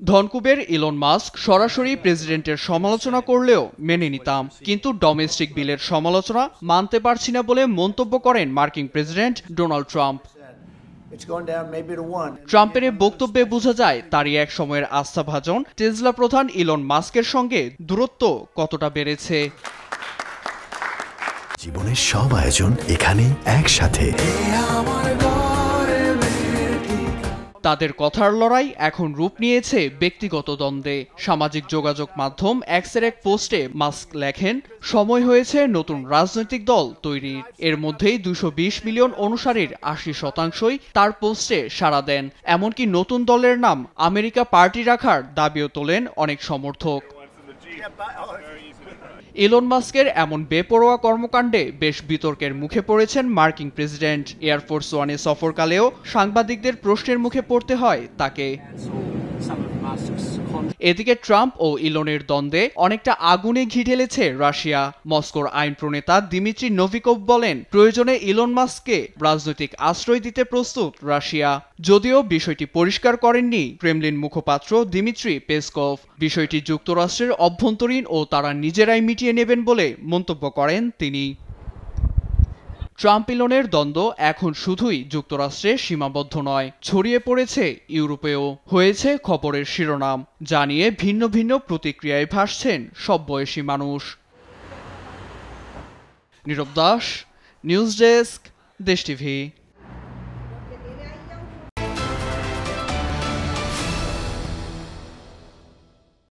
ধনকুবের Elon Musk সরাসরি প্রেসিডেন্টের সমালোচনা করলেও মেনে নিতাম, কিন্তু ডোমেস্টিক বিলের সমালোচনা মানতে পারছি না বলে মন্তব্য করেন মার্কিন প্রেসিডেন্ট ডোনাল্ড ট্রাম্প। ট্রাম্পের বক্তব্যে বোঝা যায় তারই এক সময়ের আস্থাভাজন টেসলা প্রধান ইলন মাস্কের সঙ্গে দূরত্ব কতটা বেড়েছে। জীবনের সব আয়োজন এখানে একসাথে। তাদের কথার লড়াই এখন রূপ নিয়েছে ব্যক্তিগত দ্বন্দ্বে। সামাজিক যোগাযোগ মাধ্যম এক্সের এক পোস্টে মাস্ক লেখেন, সময় হয়েছে নতুন রাজনৈতিক দল তৈরির। এর মধ্যেই 220 মিলিয়ন অনুসারীর 80%ই তার পোস্টে সাড়া দেন। এমনকি নতুন দলের নাম আমেরিকা পার্টি রাখার দাবিও তোলেন অনেক সমর্থক। ইলন মাস্কের এমন বেপরোয়া কর্মকাণ্ডে বেশ বিতর্কের মুখে পড়েছেন মার্কিন প্রেসিডেন্ট। এয়ারফোর্স ওয়ানে সফরকালেও সাংবাদিকদের প্রশ্নের মুখে পড়তে হয় তাকে। এদিকে ট্রাম্প ও ইলনের দ্বন্দ্বে অনেকটা আগুনে ঘি ঢেলেছে রাশিয়া। মস্কোর আইন প্রণেতা দিমিত্রি নোভিকভ বলেন, প্রয়োজনে ইলন মাস্ককে রাজনৈতিক আশ্রয় দিতে প্রস্তুত রাশিয়া। যদিও বিষয়টি পরিষ্কার করেননি ক্রেমলিন মুখপাত্র দিমিত্রি পেসকভ। বিষয়টি যুক্তরাষ্ট্রের অভ্যন্তরীণ ও তারা নিজেরাই মিটিয়ে নেবেন বলে মন্তব্য করেন তিনি। ট্রাম্প ইলনের দ্বন্দ্ব এখন শুধুই যুক্তরাষ্ট্রে সীমাবদ্ধ নয়, ছড়িয়ে পড়েছে ইউরোপেও। হয়েছে খবরের শিরোনাম, যা নিয়ে ভিন্ন ভিন্ন প্রতিক্রিয়ায় ভাসছেন সব বয়সী মানুষ। নীরব দাস, নিউজ ডেস্ক, দেশ টিভি।